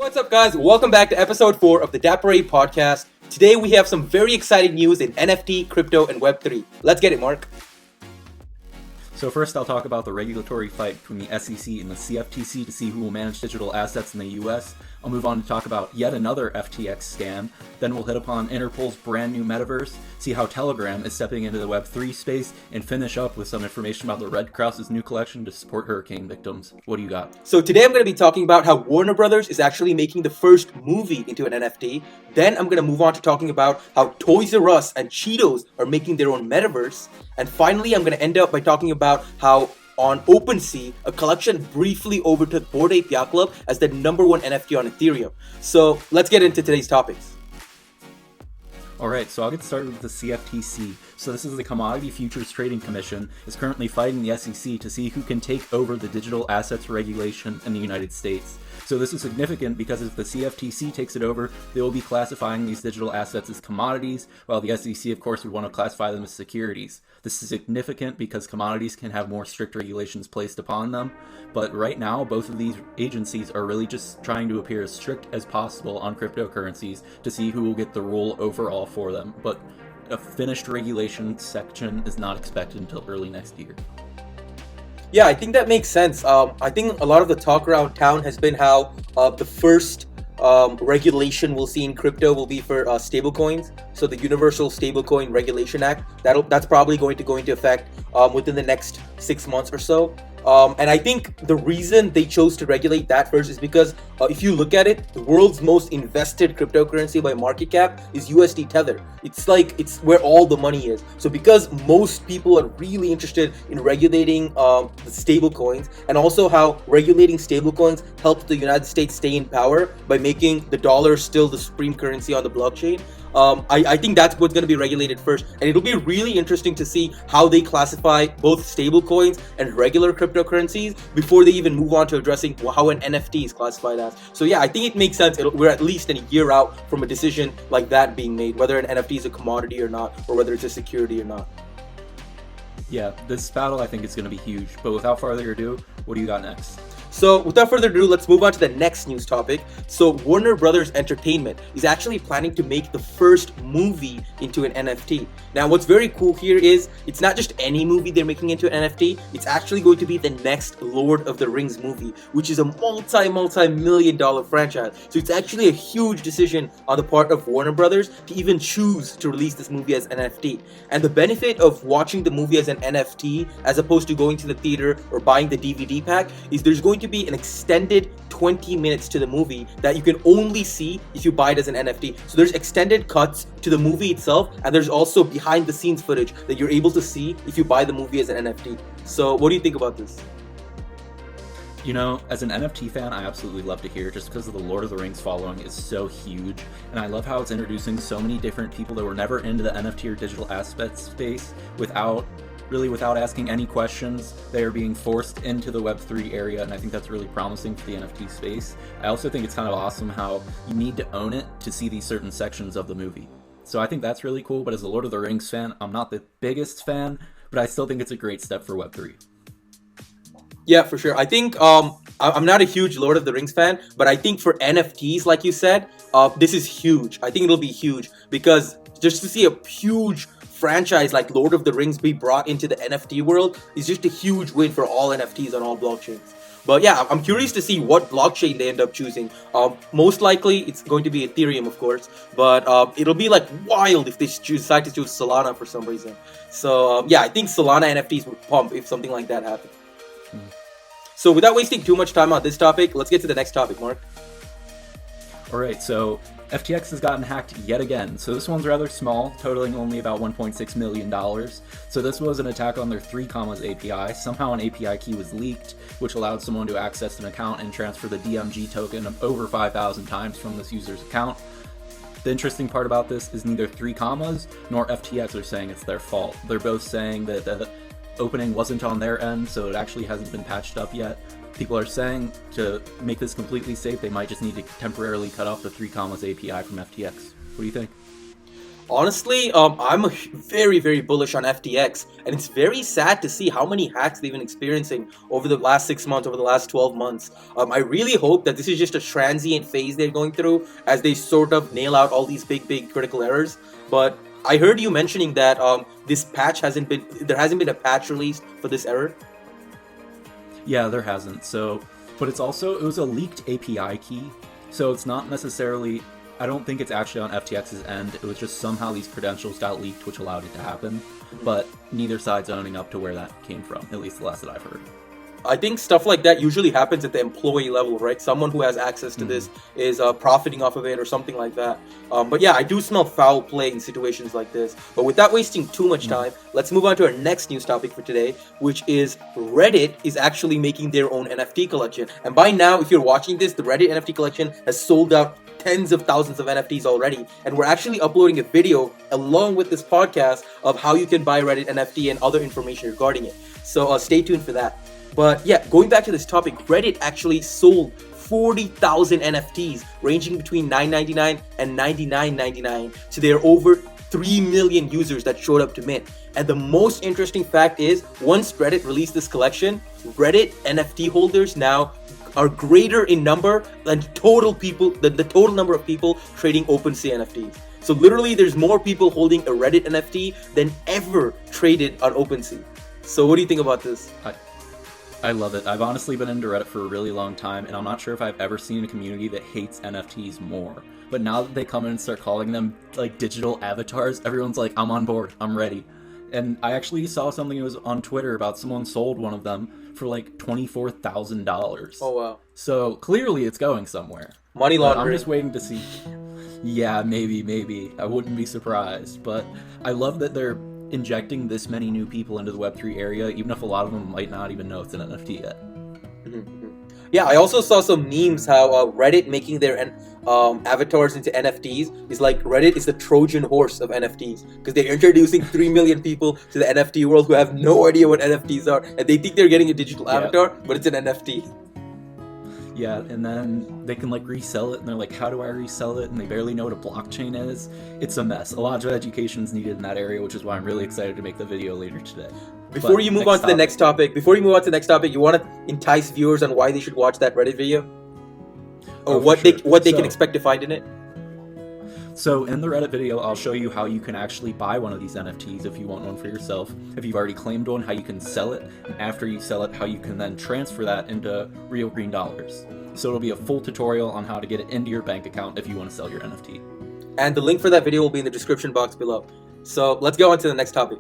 What's up, guys? Welcome back to episode 4 of the Dapper Ape podcast. Today we have some very exciting news in NFT, crypto, and Web3. Let's get it, Mark. So first I'll talk about the regulatory fight between the SEC and the CFTC to see who will manage digital assets in the US. I'll move on to talk about yet another FTX scam. Then we'll hit upon Interpol's brand new Metaverse, see how Telegram is stepping into the Web3 space, and finish up with some information about the Red Cross's new collection to support hurricane victims. What do you got? So today I'm going to be talking about how Warner Brothers is actually making the first movie into an NFT. Then I'm going to move on to talking about how Toys R Us and Cheetos are making their own Metaverse. And finally, I'm going to end up by talking about how on Opensea, a collection briefly overtook Bored Ape Yacht Club as the #1 NFT on Ethereum. So let's get into today's topics. Alright, so I'll get started with the CFTC. So this is the Commodity Futures Trading Commission, is currently fighting the SEC to see who can take over the digital assets regulation in the United States. So this is significant because if the CFTC takes it over, they will be classifying these digital assets as commodities, while the SEC of course would want to classify them as securities. This is significant because commodities can have more strict regulations placed upon them, but right now both of these agencies are really just trying to appear as strict as possible on cryptocurrencies to see who will get the rule overall for them, but a finished regulation section is not expected until early next year. Yeah, I think that makes sense. I think a lot of the talk around town has been how the first regulation we'll see in crypto will be for stablecoins. So the Universal Stablecoin Regulation Act, that's probably going to go into effect within the next 6 months or so. And I think the reason they chose to regulate that first is because if you look at it, the world's most invested cryptocurrency by market cap is USD Tether. It's where all the money is. So because most people are really interested in regulating the stable coins, and also how regulating stable coins helps the United States stay in power by making the dollar still the supreme currency on the blockchain, I think that's what's going to be regulated first, and it'll be really interesting to see how they classify both stable coins and regular cryptocurrencies before they even move on to addressing how an NFT is classified as. So yeah, I think it makes sense. We're at least a year out from a decision like that being made, whether an NFT is a commodity or not, or whether it's a security or not. Yeah, this battle I think is going to be huge, but without further ado, what do you got next? So without further ado, let's move on to the next news topic. So Warner Brothers Entertainment is actually planning to make the first movie into an NFT. Now what's very cool here is it's not just any movie they're making into an NFT, it's actually going to be the next Lord of the Rings movie, which is a multi-million dollar franchise. So it's actually a huge decision on the part of Warner Brothers to even choose to release this movie as an NFT. And the benefit of watching the movie as an NFT as opposed to going to the theater or buying the DVD pack is there's going to be an extended 20 minutes to the movie that you can only see if you buy it as an NFT. So there's extended cuts to the movie itself, and there's also behind the scenes footage that you're able to see if you buy the movie as an NFT. So what do you think about this? You know, as an NFT fan, I absolutely love to hear it just because of the Lord of the Rings following is so huge, and I love how it's introducing so many different people that were never into the NFT or digital asset space without asking any questions. They are being forced into the Web3 area, and I think that's really promising for the NFT space. I also think it's kind of awesome how you need to own it to see these certain sections of the movie. So I think that's really cool, but as a Lord of the Rings fan, I'm not the biggest fan, but I still think it's a great step for Web3. Yeah, for sure. I think I'm not a huge Lord of the Rings fan, but I think for NFTs, like you said, this is huge. I think it'll be huge because just to see a huge franchise like Lord of the Rings be brought into the NFT world is just a huge win for all NFTs on all blockchains. But yeah, I'm curious to see what blockchain they end up choosing. Most likely it's going to be Ethereum, of course, but it'll be like wild if they decide to choose Solana for some reason. So yeah, I think Solana NFTs would pump if something like that happened. So without wasting too much time on this topic, let's get to the next topic, Mark. Alright, so FTX has gotten hacked yet again. So this one's rather small, totaling only about $1.6 million. So this was an attack on their 3 commas API. Somehow an API key was leaked, which allowed someone to access an account and transfer the DMG token of over 5,000 times from this user's account. The interesting part about this is neither 3 commas nor FTX are saying it's their fault. They're both saying that the opening wasn't on their end, so it actually hasn't been patched up yet. People are saying to make this completely safe, they might just need to temporarily cut off the 3 commas API from FTX. What do you think? Honestly, I'm very, very bullish on FTX, and it's very sad to see how many hacks they've been experiencing over the last 6 months, over the last 12 months. I really hope that this is just a transient phase they're going through as they sort of nail out all these big, big critical errors. But I heard you mentioning that there hasn't been a patch released for this error. Yeah, there hasn't. So, but it was a leaked API key, so it's not necessarily. I don't think it's actually on FTX's end. It was just somehow these credentials got leaked, which allowed it to happen. But neither side's owning up to where that came from, at least the last that I've heard. I think stuff like that usually happens at the employee level, right? Someone who has access to this is profiting off of it or something like that. But yeah, I do smell foul play in situations like this. But without wasting too much time, let's move on to our next news topic for today, which is Reddit is actually making their own NFT collection. And by now, if you're watching this, the Reddit NFT collection has sold out tens of thousands of NFTs already, and we're actually uploading a video along with this podcast of how you can buy Reddit NFT and other information regarding it. So stay tuned for that. But yeah, going back to this topic, Reddit actually sold 40,000 NFTs ranging between $9.99 and $99.99 to their over 3 million users that showed up to mint. And the most interesting fact is, once Reddit released this collection, Reddit NFT holders now are greater in number than the total number of people trading Opensea NFTs. So literally, there's more people holding a Reddit NFT than ever traded on Opensea. So what do you think about this? I love it. I've honestly been into Reddit for a really long time, and I'm not sure if I've ever seen a community that hates NFTs more. But now that they come in and start calling them like digital avatars, everyone's like, I'm on board, I'm ready. And I actually saw something that was on Twitter about someone sold one of them for like $24,000. Oh wow. So clearly it's going somewhere. Money laundering. I'm just waiting to see. Yeah, maybe. I wouldn't be surprised. But I love that they're injecting this many new people into the Web3 area, even if a lot of them might not even know it's an NFT yet. Yeah, I also saw some memes how Reddit making their avatars into NFTs is like Reddit is the Trojan horse of NFTs, because they're introducing 3 million people to the NFT world who have no idea what NFTs are, and they think they're getting a digital avatar, but it's an NFT. Yeah, and then they can like resell it, and they're like, how do I resell it? And they barely know what a blockchain is. It's a mess. A lot of education is needed in that area, which is why I'm really excited to make the video later today. Before you move on to the next topic, you want to entice viewers on why they should watch that Reddit video? Or what they can expect to find in it? So in the Reddit video, I'll show you how you can actually buy one of these NFTs if you want one for yourself. If you've already claimed one, how you can sell it, and after you sell it, how you can then transfer that into real green dollars. So it'll be a full tutorial on how to get it into your bank account if you want to sell your NFT. And the link for that video will be in the description box below. So let's go on to the next topic.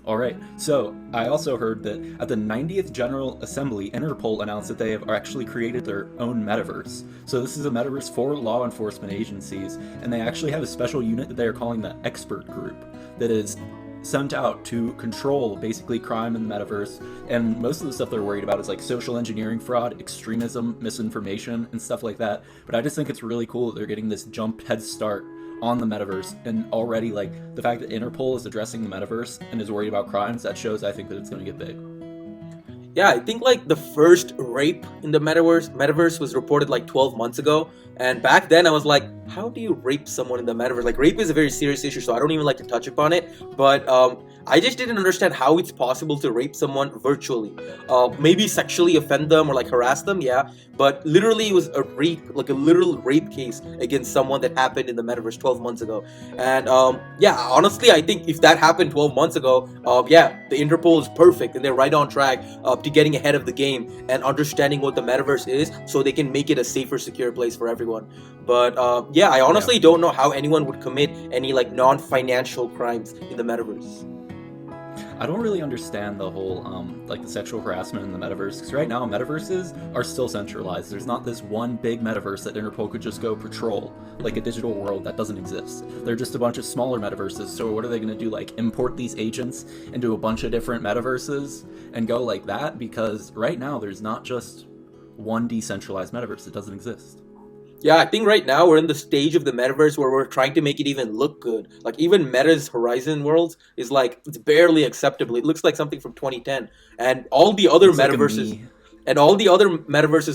Alright, so I also heard that at the 90th General Assembly, Interpol announced that they have actually created their own metaverse. So this is a metaverse for law enforcement agencies, and they actually have a special unit that they are calling the Expert Group that is sent out to control basically crime in the metaverse. And most of the stuff they're worried about is like social engineering fraud, extremism, misinformation, and stuff like that. But I just think it's really cool that they're getting this head start on the metaverse, and already like the fact that Interpol is addressing the metaverse and is worried about crimes, that shows I think that it's going to get big. Yeah, I think like the first rape in the metaverse was reported like 12 months ago, and back then I was like, how do you rape someone in the metaverse? Like, rape is a very serious issue, so I don't even like to touch upon it, but I just didn't understand how it's possible to rape someone virtually. Maybe sexually offend them or like harass them, yeah, but literally it was a rape, like a literal rape case against someone that happened in the metaverse 12 months ago. And yeah, honestly, I think if that happened 12 months ago, yeah, the Interpol is perfect and they're right on track to getting ahead of the game and understanding what the metaverse is so they can make it a safer, secure place for everyone. But yeah, I honestly don't know how anyone would commit any like non-financial crimes in the metaverse. I don't really understand the whole, like the sexual harassment in the metaverse, because right now metaverses are still centralized. There's not this one big metaverse that Interpol could just go patrol, like a digital world that doesn't exist. They're just a bunch of smaller metaverses, so what are they going to do, like import these agents into a bunch of different metaverses and go like that? Because right now there's not just one decentralized metaverse, it doesn't exist. Yeah, I think right now we're in the stage of the metaverse where we're trying to make it even look good. Like even Meta's Horizon Worlds is like, it's barely acceptable. It looks like something from 2010. And all the other metaverses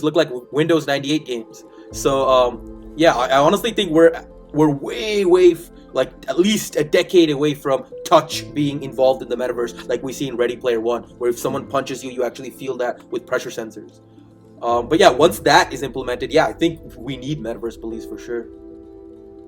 look like Windows 98 games. So yeah, I honestly think we're we're like at least a decade away from touch being involved in the metaverse, like we see in Ready Player One, where if someone punches you, you actually feel that with pressure sensors. But yeah, once that is implemented, yeah, I think we need metaverse police for sure.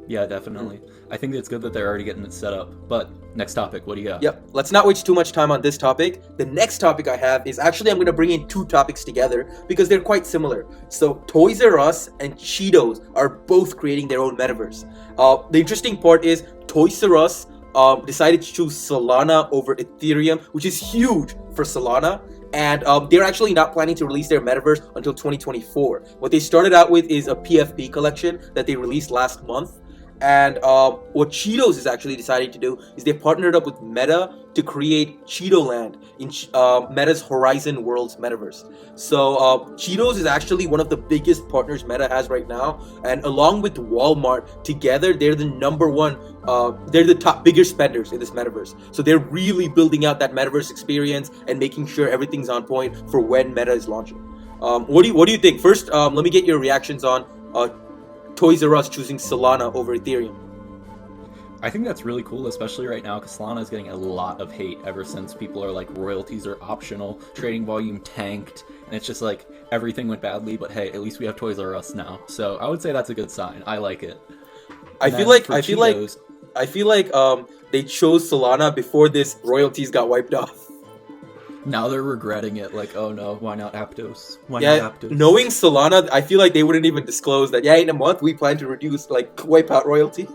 Yeah, definitely. I think it's good that they're already getting it set up. But next topic, what do you got? Yep, let's not waste too much time on this topic. The next topic I have is actually, I'm going to bring in two topics together because they're quite similar. So Toys R Us and Cheetos are both creating their own metaverse. The interesting part is Toys R Us decided to choose Solana over Ethereum, which is huge for Solana. And they're actually not planning to release their metaverse until 2024. What they started out with is a PFP collection that they released last month. And what Cheetos is actually deciding to do is they partnered up with Meta to create Cheeto Land in Meta's Horizon Worlds metaverse. So Cheetos is actually one of the biggest partners Meta has right now, and along with Walmart, together they're the number one. They're the top biggest spenders in this metaverse. So they're really building out that metaverse experience and making sure everything's on point for when Meta is launching. What do you think? First, let me get your reactions on Toys R Us choosing Solana over Ethereum. I think that's really cool, especially right now, because Solana is getting a lot of hate ever since people are like, royalties are optional, trading volume tanked, and it's just like everything went badly, but hey, at least we have Toys R Us now. So I would say that's a good sign. I like it. I feel like they chose Solana before this royalties got wiped off. Now they're regretting it, like, oh no, why not Aptos? Why Yeah, not Aptos? knowing Solana, I feel like they wouldn't even disclose that, yeah, in a month we plan to reduce, like, wipe out royalty.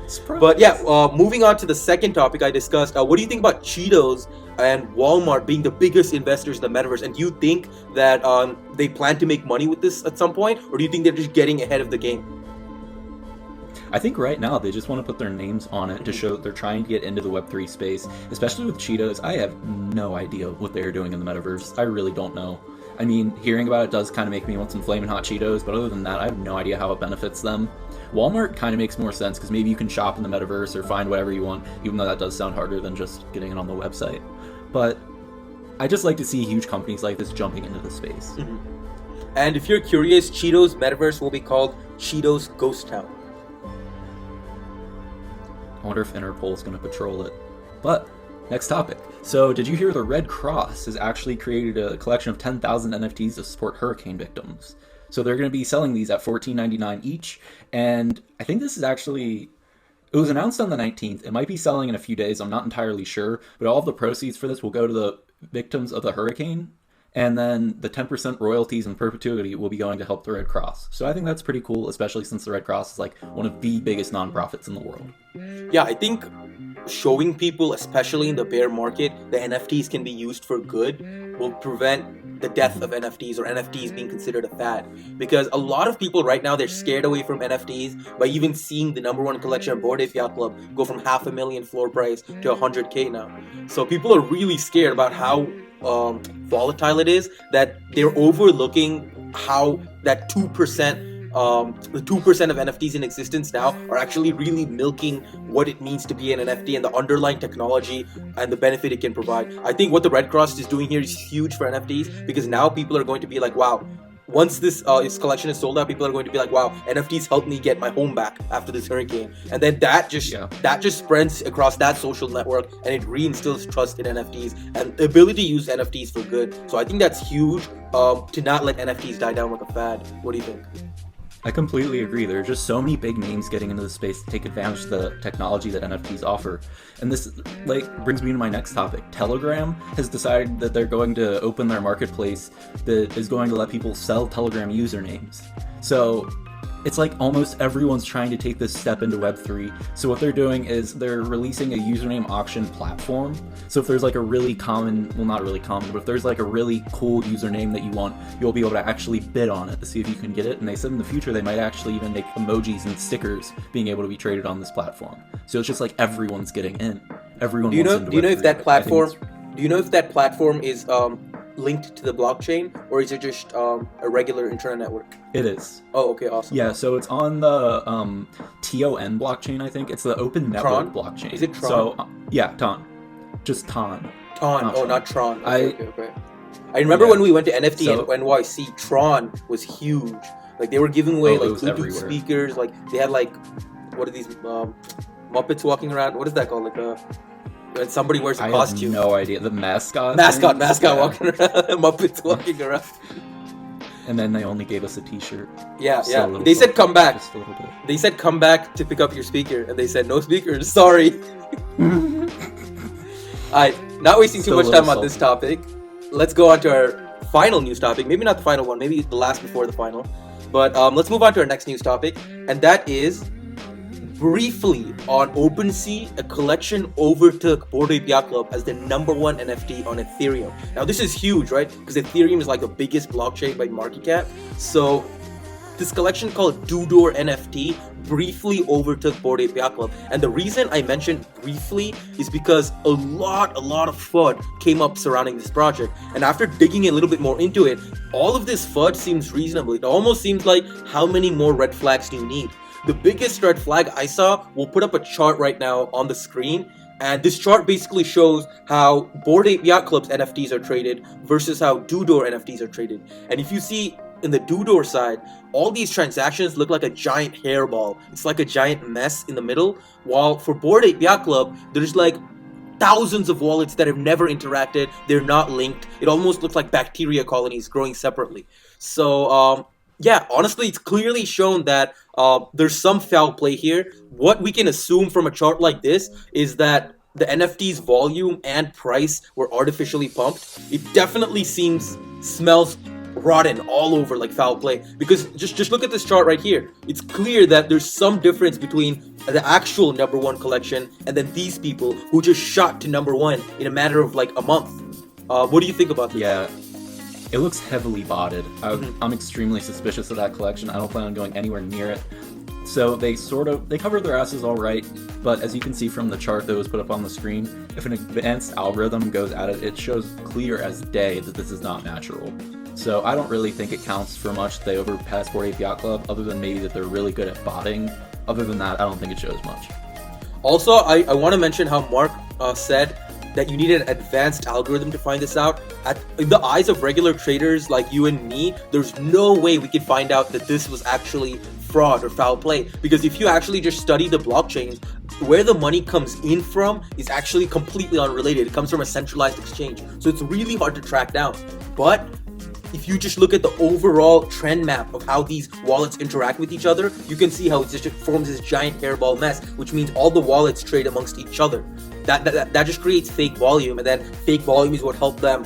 Surprise. But yeah, moving on to the second topic I discussed, what do you think about Cheetos and Walmart being the biggest investors in the metaverse? And do you think that they plan to make money with this at some point? Or do you think they're just getting ahead of the game? I think right now they just want to put their names on it to show that they're trying to get into the Web3 space, especially with Cheetos. I have no idea what they're doing in the metaverse. I really don't know. I mean, hearing about it does kind of make me want some Flamin' Hot Cheetos, but other than that, I have no idea how it benefits them. Walmart kind of makes more sense because maybe you can shop in the metaverse or find whatever you want, even though that does sound harder than just getting it on the website. But I just like to see huge companies like this jumping into the space. Mm-hmm. And if you're curious, Cheetos metaverse will be called Cheetos Ghost Town. I wonder if Interpol is going to patrol it. But next topic. So did you hear the Red Cross has actually created a collection of 10,000 NFTs to support hurricane victims? So they're going to be selling these at $14.99 each. And I think this is actually, it was announced on the 19th. It might be selling in a few days. I'm not entirely sure. But all of the proceeds for this will go to the victims of the hurricane. And then the 10% royalties in perpetuity will be going to help the Red Cross. So I think that's pretty cool, especially since the Red Cross is like one of the biggest nonprofits in the world. Yeah, I think showing people, especially in the bear market, the NFTs can be used for good will prevent the death of NFTs or NFTs being considered a fad. Because a lot of people right now, they're scared away from NFTs by even seeing the number one collection of Bored Ape Yacht Club go from $500,000 floor price to $100K now. So people are really scared about how volatile it is, that they're overlooking how that 2%, the 2% of NFTs in existence now are actually really milking what it means to be an NFT and the underlying technology and the benefit it can provide. I think what the Red Cross is doing here is huge for NFTs because now people are going to be like, wow, once this collection is sold out, people are going to be like, wow, NFTs helped me get my home back after this hurricane. And then that just spreads across that social network and it reinstills trust in NFTs and the ability to use NFTs for good. So I think that's huge to not let NFTs die down like a fad. What do you think? I completely agree. There are just so many big names getting into the space to take advantage of the technology that NFTs offer. And this brings me to my next topic. Telegram has decided that they're going to open their marketplace that is going to let people sell Telegram usernames. So it's like almost everyone's trying to take this step into Web3. So what they're doing is they're releasing a username auction platform. So if there's like a really common, well, not really common, but if there's like a really cool username that you want, you'll be able to actually bid on it to see if you can get it. And they said in the future, they might actually even make emojis and stickers being able to be traded on this platform. So it's just like everyone's getting in. Everyone wants into Web3. Do you know if that platform is linked to the blockchain, or is it just a regular internet network? It is. Oh, okay, awesome. Yeah, so it's on the TON blockchain, I think. It's the Open Network blockchain. Is it Tron? So, yeah, TON. Just TON. Not Tron. Okay. I remember when we went to NFT and NYC, Tron was huge. Like they were giving away it like was Bluetooth everywhere. speakers. Like they had like what are these Muppets walking around? What is that called? Like when somebody wears a I costume. have no idea. The mascot. Mascot Yeah. walking around. Muppets walking around. And then they only gave us a T-shirt. Yeah, So yeah. little They said come back. Just a little bit. They said come back to pick up your speaker, and they said no speakers. Sorry. Alright, not wasting too Still a much time little on this topic. Let's go on to our final news topic. Maybe not the final one. Maybe the last before the final. But let's move on to our next news topic, and that is briefly on Opensea, a collection overtook Bored Ape Yacht Club as the #1 NFT on Ethereum. Now this is huge, right? Because Ethereum is like the biggest blockchain by market cap. So this collection called Doodor NFT briefly overtook Bored Ape Yacht Club. And the reason I mentioned briefly is because a lot of FUD came up surrounding this project. And after digging a little bit more into it, all of this FUD seems reasonable. It almost seems like how many more red flags do you need? The biggest red flag I saw, we'll put up a chart right now on the screen, and this chart basically shows how Bored Ape Yacht Club's NFTs are traded versus how Doodor NFTs are traded. And if you see in the Doodor side, all these transactions look like a giant hairball. It's like a giant mess in the middle, while for Bored Ape Yacht Club, there's like thousands of wallets that have never interacted, they're not linked. It almost looks like bacteria colonies growing separately. So, yeah, honestly, it's clearly shown that there's some foul play here. What we can assume from a chart like this is that the NFT's volume and price were artificially pumped. It definitely smells rotten all over like foul play, because just look at this chart right here. It's clear that there's some difference between the actual #1 collection and then these people who just shot to #1 in a matter of like a month. What do you think about this? Yeah. It looks heavily botted. I'm extremely suspicious of that collection. I don't plan on going anywhere near it. So they cover their asses all right, but as you can see from the chart that was put up on the screen, if an advanced algorithm goes at it, it shows clear as day that this is not natural. So I don't really think it counts for much that they overpass Bored Ape Yacht Club, other than maybe that they're really good at botting. Other than that, I don't think it shows much. Also, I want to mention how Mark said that you need an advanced algorithm to find this out. In the eyes of regular traders like you and me, there's no way we could find out that this was actually fraud or foul play. Because if you actually just study the blockchains, where the money comes in from is actually completely unrelated. It comes from a centralized exchange. So it's really hard to track down. But if you just look at the overall trend map of how these wallets interact with each other, you can see how it just forms this giant hairball mess, which means all the wallets trade amongst each other. That just creates fake volume, and then fake volume is what helped them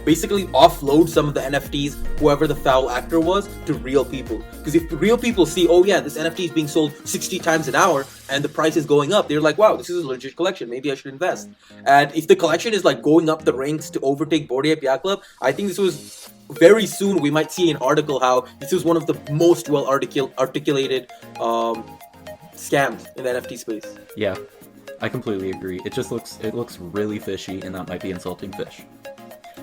basically offload some of the NFTs, whoever the foul actor was, to real people. Because if the real people see, oh yeah, this NFT is being sold 60 times an hour and the price is going up, they're like, wow, this is a legit collection, maybe I should invest. And if the collection is like going up the ranks to overtake Bored Ape Yacht Club, I think this was very soon we might see an article how this is one of the most well articulated scams in the NFT space. Yeah, I completely agree. It looks really fishy, and that might be insulting fish.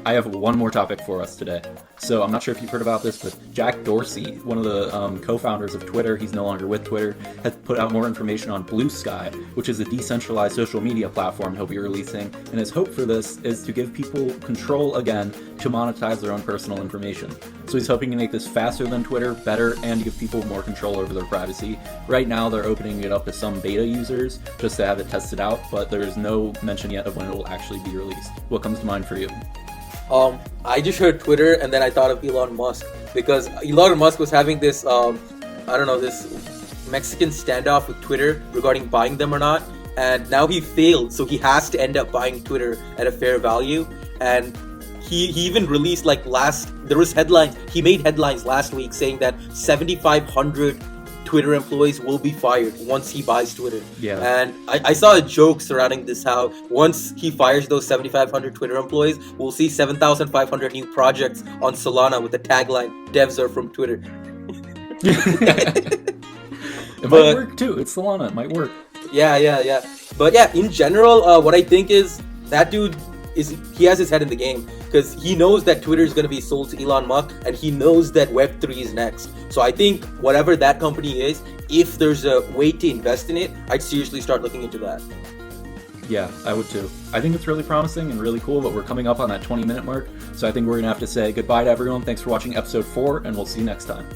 I have one more topic for us today. So I'm not sure if you've heard about this, but Jack Dorsey, one of the co-founders of Twitter, he's no longer with Twitter, has put out more information on Bluesky, which is a decentralized social media platform he'll be releasing, and his hope for this is to give people control again to monetize their own personal information. So he's hoping to make this faster than Twitter, better, and to give people more control over their privacy. Right now they're opening it up to some beta users just to have it tested out, but there is no mention yet of when it will actually be released. What comes to mind for you? I just heard Twitter and then I thought of Elon Musk, because Elon Musk was having this, this Mexican standoff with Twitter regarding buying them or not, and now he failed, so he has to end up buying Twitter at a fair value. And he even released he made headlines last week saying that 7,500 Twitter employees will be fired once he buys Twitter. Yeah. And I saw a joke surrounding this, how once he fires those 7,500 Twitter employees, we'll see 7,500 new projects on Solana with the tagline, devs are from Twitter. It might work too. It's Solana. It might work. Yeah. But yeah, in general, what I think is that dude he has his head in the game, because he knows that Twitter is going to be sold to Elon Musk, and he knows that Web3 is next. So I think whatever that company is, if there's a way to invest in it, I'd seriously start looking into that. Yeah, I would too. I think it's really promising and really cool, but we're coming up on that 20-minute mark, so I think we're going to have to say goodbye to everyone. Thanks for watching episode 4, and we'll see you next time.